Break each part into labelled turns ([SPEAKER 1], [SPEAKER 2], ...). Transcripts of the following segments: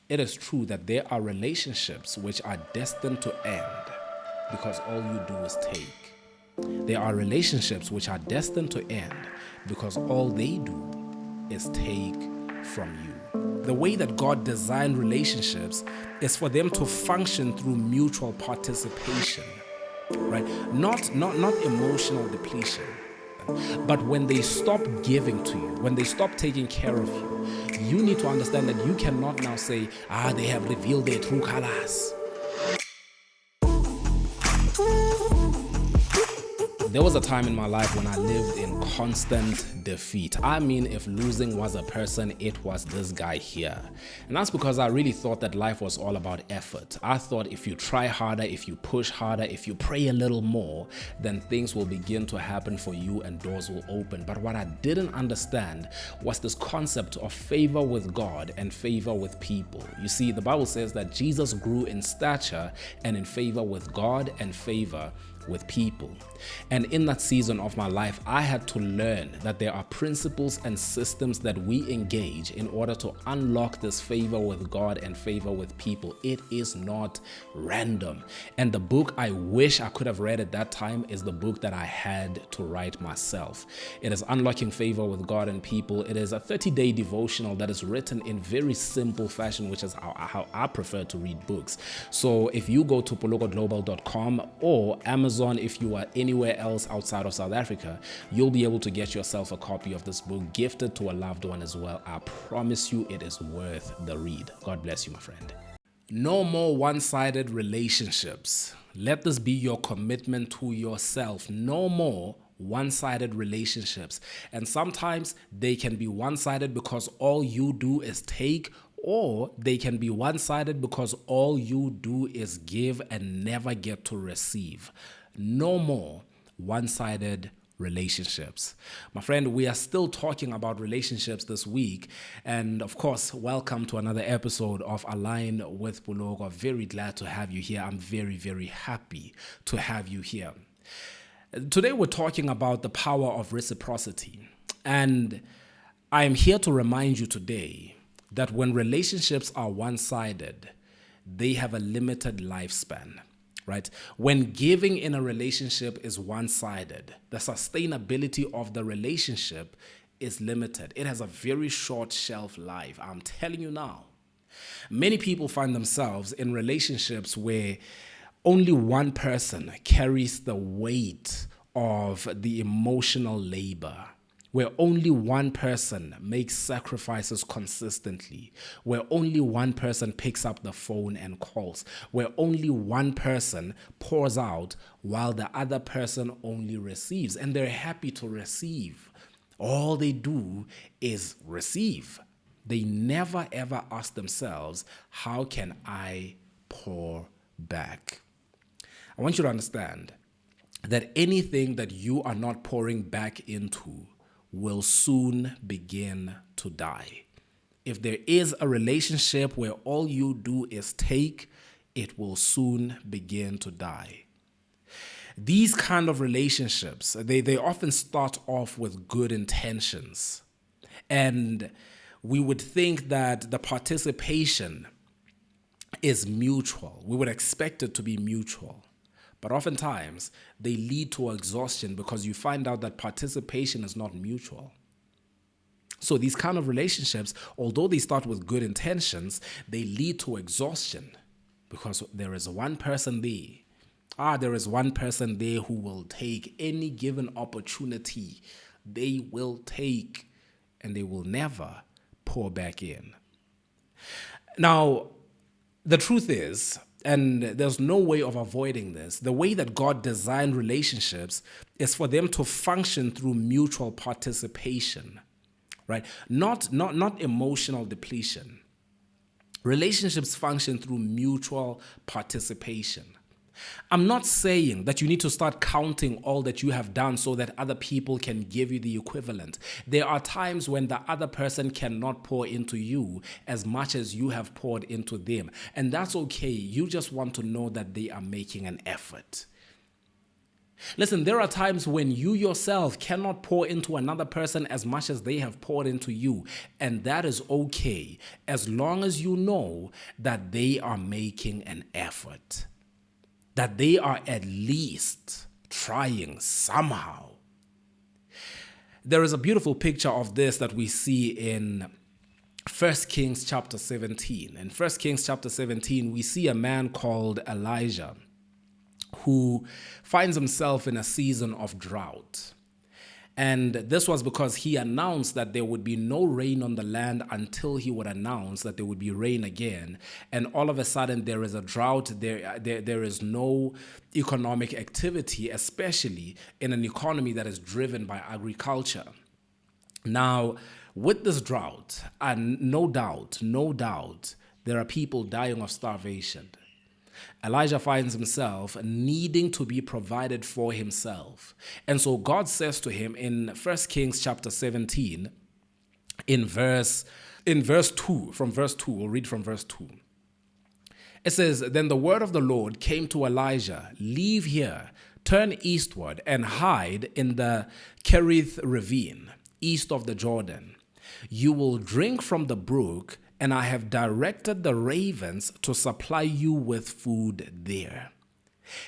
[SPEAKER 1] It is true that there are relationships which are destined to end because all you do is take. There are relationships which are destined to end because all they do is take from you. The way that God designed relationships is for them to function through mutual participation, right? Not emotional depletion. But when they stop giving to you, when they stop taking care of you, you need to understand that you cannot now say, they have revealed their true colors. There was a time in my life when I lived in constant defeat. I mean, if losing was a person, it was this guy here. And that's because I really thought that life was all about effort. I thought if you try harder, if you push harder, if you pray a little more, then things will begin to happen for you and doors will open. But what I didn't understand was this concept of favor with God and favor with people. You see, the Bible says that Jesus grew in stature and in favor with God and favor with people. And in that season of my life, I had to learn that there are principles and systems that we engage in order to unlock this favor with God and favor with people. It is not random. And the book I wish I could have read at that time is the book that I had to write myself. It is Unlocking Favor with God and People. It is a 30-day devotional that is written in very simple fashion, which is how I prefer to read books. So if you go to pologoglobal.com or Amazon, if you are anywhere else outside of South Africa, you'll be able to get yourself a copy of this book gifted to a loved one as well. I promise you it is worth the read. God bless you, my friend. No more one-sided relationships. Let this be your commitment to yourself. No more one-sided relationships. And sometimes they can be one-sided because all you do is take, or they can be one-sided because all you do is give and never get to receive. No more one-sided relationships. My friend, we are still talking about relationships this week. And of course, welcome to another episode of Align with Pulogo. Very glad to have you here. I'm very, very happy to have you here. Today, we're talking about the power of reciprocity. And I am here to remind you today that when relationships are one-sided, they have a limited lifespan. Right? When giving in a relationship is one-sided, the sustainability of the relationship is limited. It has a very short shelf life. I'm telling you now. Many people find themselves in relationships where only one person carries the weight of the emotional labor, where only one person makes sacrifices consistently, where only one person picks up the phone and calls, where only one person pours out while the other person only receives, and they're happy to receive. All they do is receive. They never ever ask themselves, how can I pour back? I want you to understand that anything that you are not pouring back into will soon begin to die. If there is a relationship where all you do is take, it will soon begin to die. These kind of relationships, they often start off with good intentions. And we would think that the participation is mutual. We would expect it to be mutual. But oftentimes, they lead to exhaustion because you find out that participation is not mutual. So these kind of relationships, although they start with good intentions, they lead to exhaustion because there is one person there. There is one person there who will take any given opportunity. They will take and they will never pour back in. Now, the truth is, and there's no way of avoiding this, the way that God designed relationships is for them to function through mutual participation, right? Not emotional depletion. Relationships function through mutual participation. I'm not saying that you need to start counting all that you have done so that other people can give you the equivalent. There are times when the other person cannot pour into you as much as you have poured into them. And that's okay. You just want to know that they are making an effort. Listen, there are times when you yourself cannot pour into another person as much as they have poured into you. And that is okay, as long as you know that they are making an effort, that they are at least trying somehow. There is a beautiful picture of this that we see in 1 Kings chapter 17. In 1 Kings chapter 17, we see a man called Elijah who finds himself in a season of drought. And this was because he announced that there would be no rain on the land until he would announce that there would be rain again. And all of a sudden, there is a drought. There is no economic activity, especially in an economy that is driven by agriculture. Now, with this drought, and no doubt, there are people dying of starvation. Elijah finds himself needing to be provided for himself. And so God says to him in 1 Kings chapter 17, in verse 2, from verse 2, we'll read from verse 2. It says, "Then the word of the Lord came to Elijah, leave here, turn eastward, and hide in the Kerith ravine, east of the Jordan. You will drink from the brook, and I have directed the ravens to supply you with food there."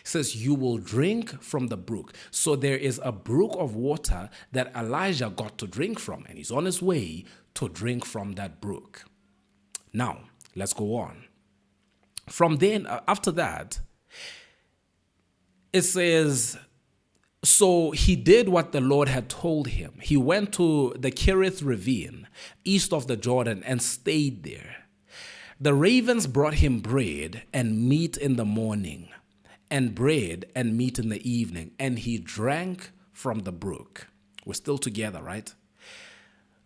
[SPEAKER 1] It says, you will drink from the brook. So there is a brook of water that Elijah got to drink from, and he's on his way to drink from that brook. Now, let's go on. From then, after that, it says, so he did what the Lord had told him. He went to the Kerith ravine, east of the Jordan, and stayed there. The ravens brought him bread and meat in the morning, and bread and meat in the evening, and he drank from the brook. We're still together, right?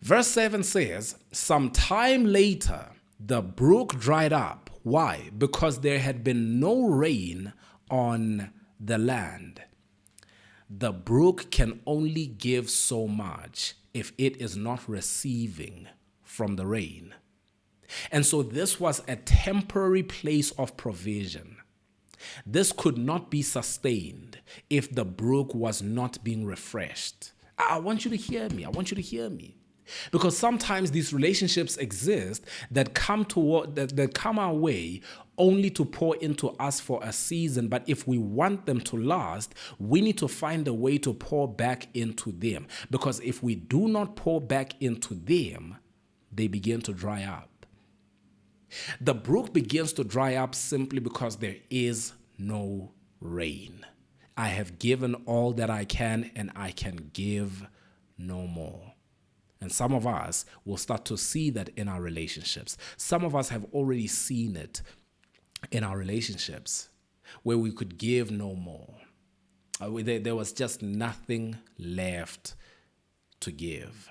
[SPEAKER 1] Verse 7 says, some time later, the brook dried up. Why? Because there had been no rain on the land. The brook can only give so much if it is not receiving from the rain. And so this was a temporary place of provision. This could not be sustained if the brook was not being refreshed. I want you to hear me. I want you to hear me. Because sometimes these relationships exist that come our way only to pour into us for a season. But if we want them to last, we need to find a way to pour back into them. Because if we do not pour back into them, they begin to dry up. The brook begins to dry up simply because there is no rain. I have given all that I can, and I can give no more. And some of us will start to see that in our relationships. Some of us have already seen it in our relationships where we could give no more. There was just nothing left to give.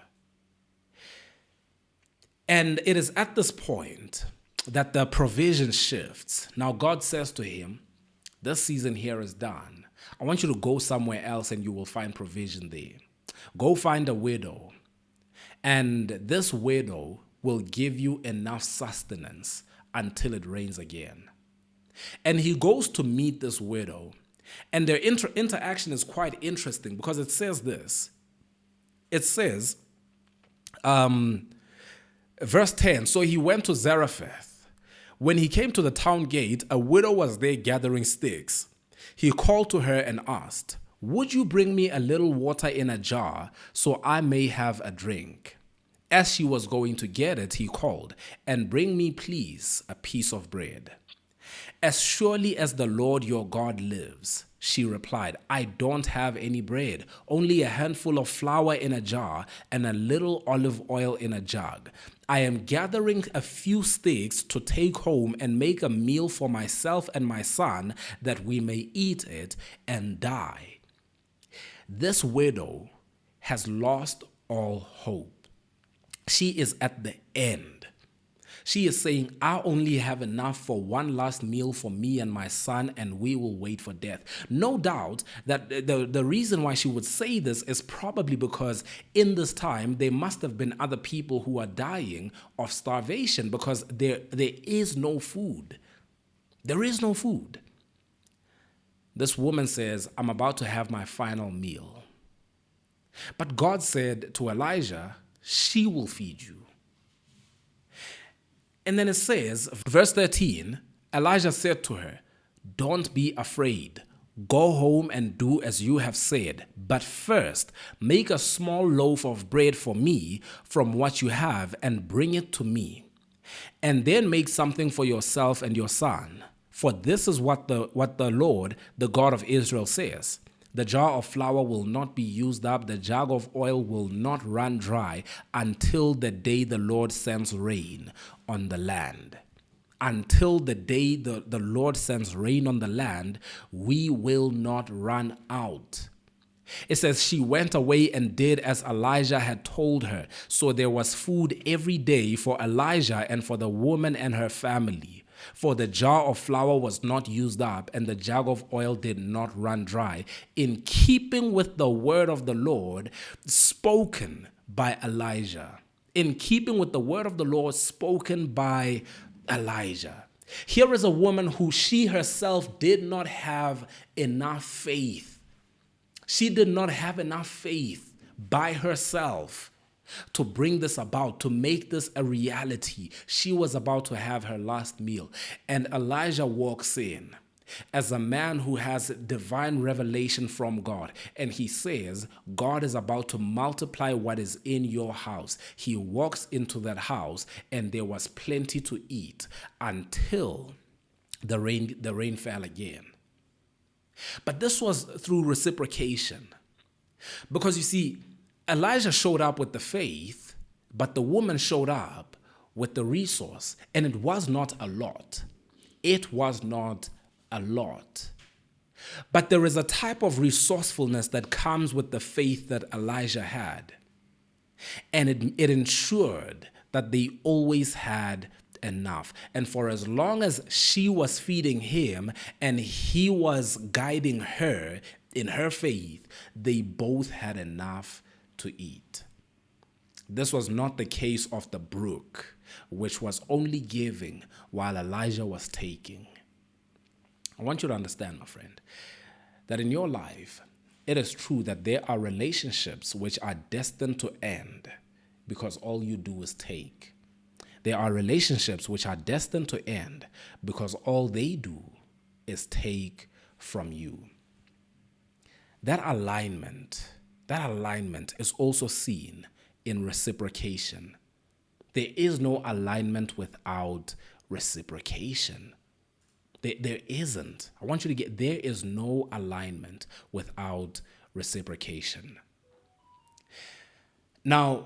[SPEAKER 1] And it is at this point that the provision shifts. Now God says to him, this season here is done. I want you to go somewhere else and you will find provision there. Go find a widow. And this widow will give you enough sustenance until it rains again. And he goes to meet this widow. And their interaction is quite interesting because it says this. It says, verse 10, so he went to Zarephath. When he came to the town gate, a widow was there gathering sticks. He called to her and asked, would you bring me a little water in a jar so I may have a drink? As she was going to get it, he called, and bring me, please, a piece of bread. As surely as the Lord your God lives, she replied, I don't have any bread, only a handful of flour in a jar and a little olive oil in a jug. I am gathering a few sticks to take home and make a meal for myself and my son that we may eat it and die. This widow has lost all hope. She is at the end. She is saying, I only have enough for one last meal for me and my son, and we will wait for death. No doubt that the reason why she would say this is probably because in this time, there must have been other people who are dying of starvation because there is no food. There is no food. This woman says, I'm about to have my final meal. But God said to Elijah, she will feed you. And then it says, verse 13, Elijah said to her, don't be afraid. Go home and do as you have said. But first, make a small loaf of bread for me from what you have and bring it to me. And then make something for yourself and your son. For this is what the Lord, the God of Israel, says. The jar of flour will not be used up, the jug of oil will not run dry until the day the Lord sends rain on the land. Until the day the Lord sends rain on the land, we will not run out. It says she went away and did as Elijah had told her. So there was food every day for Elijah and for the woman and her family. For the jar of flour was not used up, and the jug of oil did not run dry, in keeping with the word of the Lord spoken by Elijah. In keeping with the word of the Lord spoken by Elijah. Here is a woman who she herself did not have enough faith. She did not have enough faith by herself to bring this about, to make this a reality. She was about to have her last meal. And Elijah walks in as a man who has divine revelation from God. And he says, God is about to multiply what is in your house. He walks into that house and there was plenty to eat until the rain fell again. But this was through reciprocation. Because you see, Elijah showed up with the faith, but the woman showed up with the resource. And it was not a lot. It was not a lot. But there is a type of resourcefulness that comes with the faith that Elijah had. And it ensured that they always had enough. And for as long as she was feeding him and he was guiding her in her faith, they both had enough to eat. This was not the case of the brook, which was only giving while Elijah was taking. I want you to understand, my friend, that in your life, it is true that there are relationships which are destined to end because all you do is take. There are relationships which are destined to end because all they do is take from you. That alignment is also seen in reciprocation. There is no alignment without reciprocation. There isn't. I want you to get, there is no alignment without reciprocation. Now,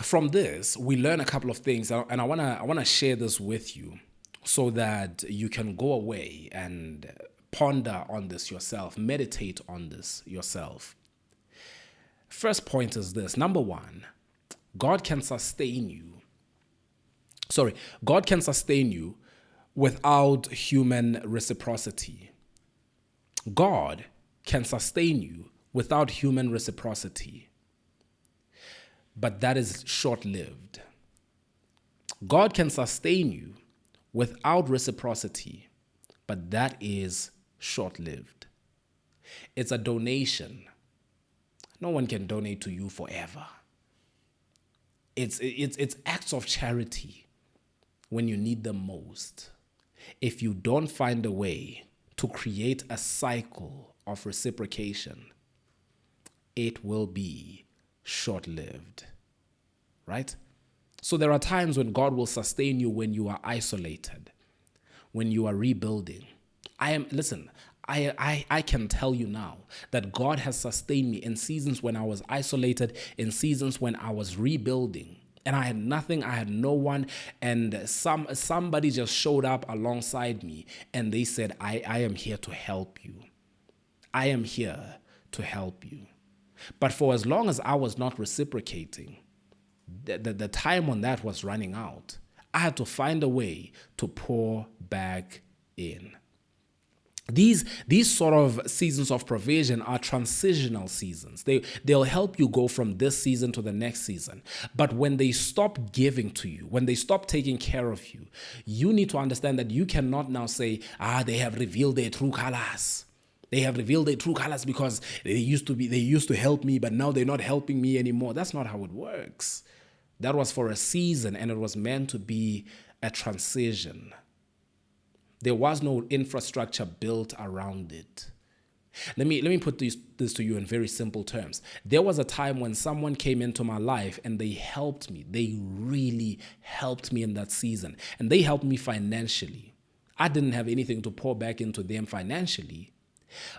[SPEAKER 1] from this, we learn a couple of things, and I wanna share this with you so that you can go away and ponder on this yourself, meditate on this yourself. First point is this. Number one, God can sustain you without human reciprocity. God can sustain you without human reciprocity. But that is short-lived. God can sustain you without reciprocity, but that is short-lived. It's a donation. No one can donate to you forever. It's acts of charity when you need them most. If you don't find a way to create a cycle of reciprocation, it will be short-lived, right? So there are times when God will sustain you when you are isolated, when you are rebuilding. I can tell you now that God has sustained me in seasons when I was isolated, in seasons when I was rebuilding. And I had nothing, I had no one, and somebody just showed up alongside me and they said, I am here to help you. I am here to help you. But for as long as I was not reciprocating, the time on that was running out. I had to find a way to pour back in. These sort of seasons of provision are transitional seasons. They'll help you go from this season to the next season. But when they stop giving to you, when they stop taking care of you, you need to understand that you cannot now say, they have revealed their true colors. They have revealed their true colors because they used to help me, but now they're not helping me anymore. That's not how it works. That was for a season, and it was meant to be a transition. There was no infrastructure built around it. Let me put this to you in very simple terms. There was a time when someone came into my life and they helped me. They really helped me in that season. And they helped me financially. I didn't have anything to pour back into them financially.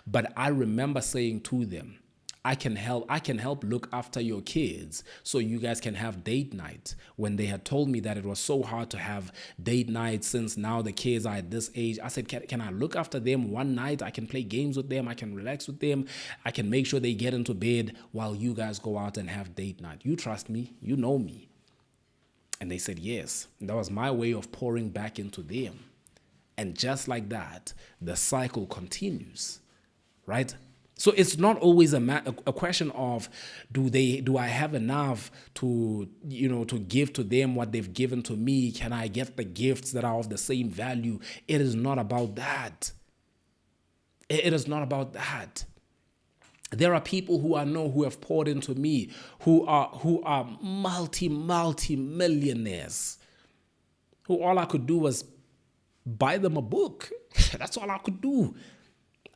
[SPEAKER 1] But I remember saying to them, I can help look after your kids so you guys can have date night. When they had told me that it was so hard to have date night since now the kids are at this age, I said, can I look after them one night? I can play games with them. I can relax with them. I can make sure they get into bed while you guys go out and have date night. You trust me. You know me. And they said yes. And that was my way of pouring back into them. And just like that, the cycle continues, right? So it's not always a question of do I have enough to give to them what they've given to me? Can I get the gifts that are of the same value? It is not about that. It is not about that. There are people who I know who have poured into me who are multi millionaires, who all I could do was buy them a book. That's all I could do.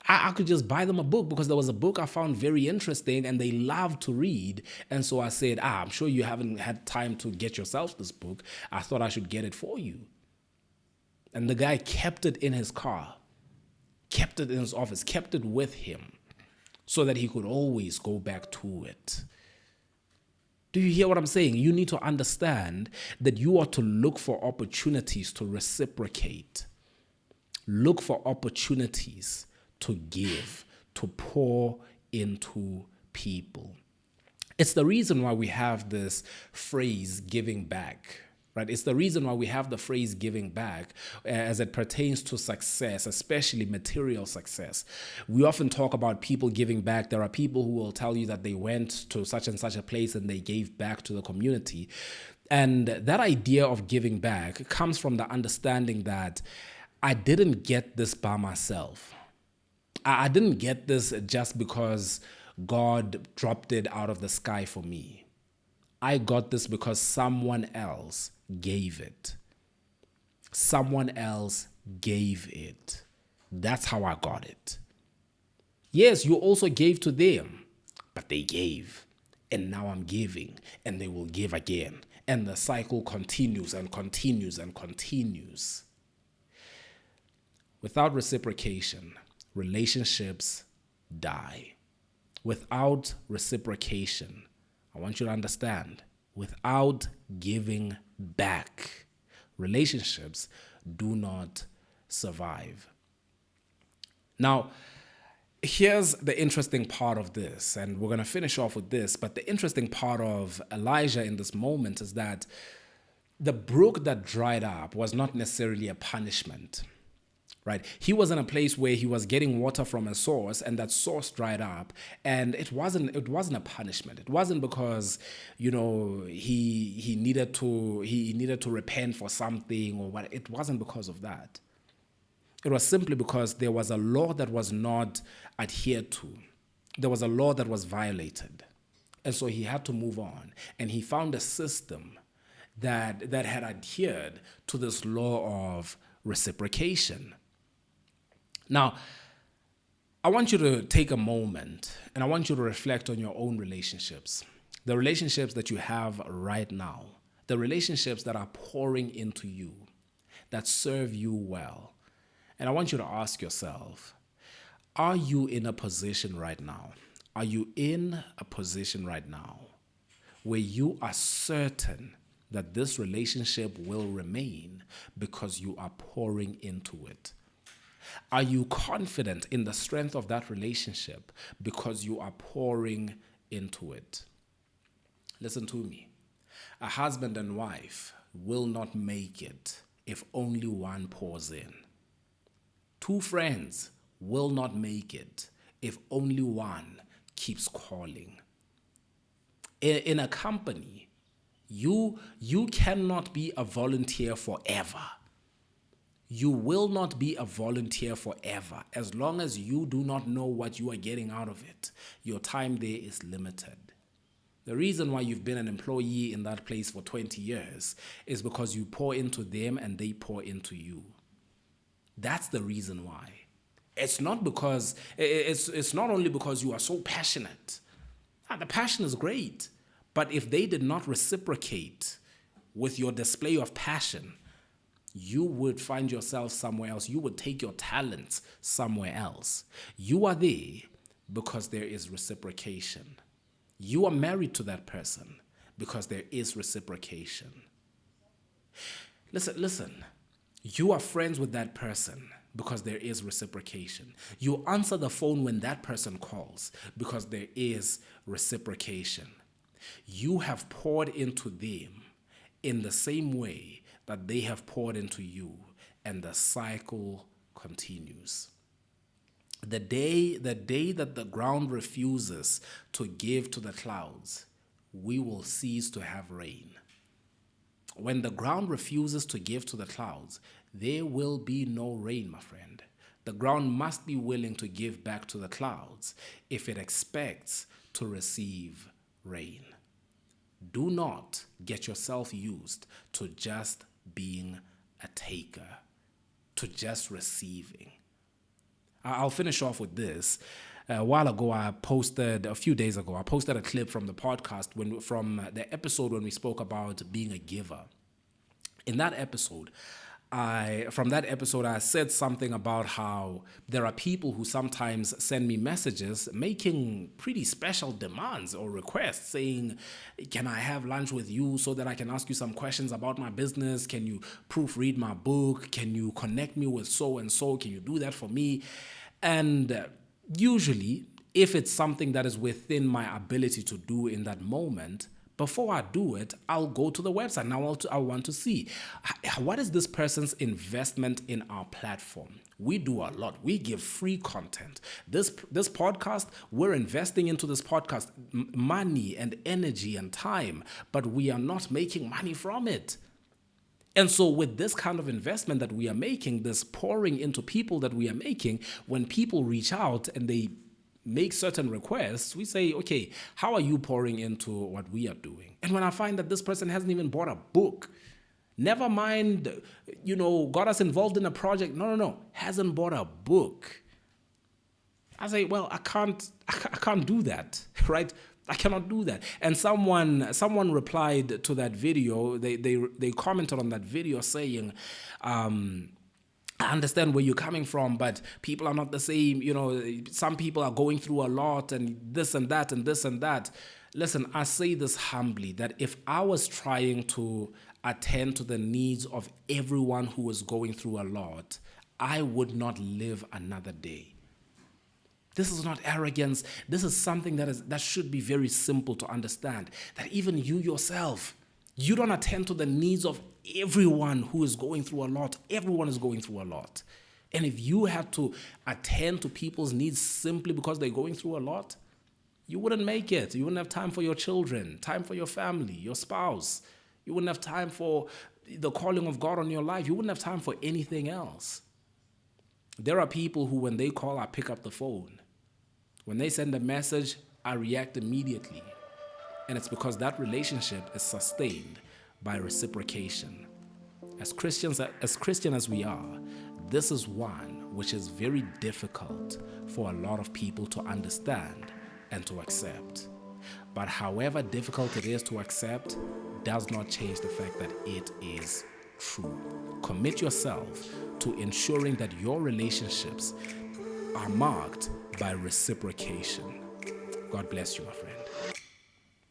[SPEAKER 1] I could just buy them a book because there was a book I found very interesting and they love to read. And so I said, I'm sure you haven't had time to get yourself this book. I thought I should get it for you. And the guy kept it in his car, kept it in his office, kept it with him so that he could always go back to it. Do you hear what I'm saying? You need to understand that you are to look for opportunities to reciprocate. Look for opportunities to give, to pour into people. It's the reason why we have this phrase giving back, right? It's the reason why we have the phrase giving back as it pertains to success, especially material success. We often talk about people giving back. There are people who will tell you that they went to such and such a place and they gave back to the community. And that idea of giving back comes from the understanding that I didn't get this by myself. I didn't get this just because God dropped it out of the sky for me. I got this because someone else gave it. Someone else gave it. That's how I got it. Yes, you also gave to them, but they gave. And now I'm giving, and they will give again. And the cycle continues and continues and continues. Without reciprocation, relationships die. Without reciprocation, I want you to understand, without giving back, relationships do not survive. Now, here's the interesting part of this, and we're going to finish off with this, but the interesting part of Elijah in this moment is that the brook that dried up was not necessarily a punishment. Right? He was in a place where he was getting water from a source, and that source dried up, and it wasn't a punishment. It wasn't because, he needed to repent for something or what. It wasn't because of that. It was simply because there was a law that was not adhered to. There was a law that was violated. And so he had to move on, and he found a system that had adhered to this law of reciprocation. Now, I want you to take a moment and I want you to reflect on your own relationships, the relationships that you have right now, the relationships that are pouring into you, that serve you well. And I want you to ask yourself, are you in a position right now? Are you in a position right now where you are certain that this relationship will remain because you are pouring into it? Are you confident in the strength of that relationship because you are pouring into it? Listen to me. A husband and wife will not make it if only one pours in. Two friends will not make it if only one keeps calling. In a company, you cannot be a volunteer forever. You will not be a volunteer forever as long as you do not know what you are getting out of it. Your time there is limited. The reason why you've been an employee in that place for 20 years is because you pour into them and they pour into you. That's the reason why. It's not because, it's not only because you are so passionate. The passion is great. But if they did not reciprocate with your display of passion, you would find yourself somewhere else. You would take your talents somewhere else. You are there because there is reciprocation. You are married to that person because there is reciprocation. Listen. You are friends with that person because there is reciprocation. You answer the phone when that person calls because there is reciprocation. You have poured into them in the same way that they have poured into you, and the cycle continues. The day that the ground refuses to give to the clouds, we will cease to have rain. When the ground refuses to give to the clouds, there will be no rain, my friend. The ground must be willing to give back to the clouds if it expects to receive rain. Do not get yourself used to just being a taker, to just receiving. I'll finish off with this. A few days ago, I posted a clip from the podcast from the episode when we spoke about being a giver. In that episode, I said something about how there are people who sometimes send me messages making pretty special demands or requests saying, can I have lunch with you so that I can ask you some questions about my business? Can you proofread my book? Can you connect me with so-and-so? Can you do that for me? And usually, if it's something that is within my ability to do in that moment, before I do it, I'll go to the website. Now I want to see, what is this person's investment in our platform? We do a lot. We give free content. This podcast, we're investing into this podcast money and energy and time, but we are not making money from it. And so with this kind of investment that we are making, this pouring into people that we are making, when people reach out and they make certain requests, we say, okay, how are you pouring into what we are doing? And when I find that this person hasn't even bought a book, never mind, got us involved in a project, no, hasn't bought a book, I say, well, I can't do that, right? I cannot do that. And someone replied to that video. They commented on that video saying, I understand where you're coming from, but people are not the same. Some people are going through a lot and this and that and this and that. Listen, I say this humbly, that if I was trying to attend to the needs of everyone who is going through a lot, I would not live another day. This is not arrogance. This is something that should be very simple to understand, that even you yourself, you don't attend to the needs of everyone who is going through a lot. Everyone is going through a lot. And if you had to attend to people's needs simply because they're going through a lot, you wouldn't make it. You wouldn't have time for your children, time for your family, your spouse. You wouldn't have time for the calling of God on your life. You wouldn't have time for anything else. There are people who, when they call, I pick up the phone. When they send a message, I react immediately. And it's because that relationship is sustained by reciprocation. As Christian as we are, this is one which is very difficult for a lot of people to understand and to accept. But however difficult it is to accept, does not change the fact that it is true. Commit yourself to ensuring that your relationships are marked by reciprocation. God bless you, my friend.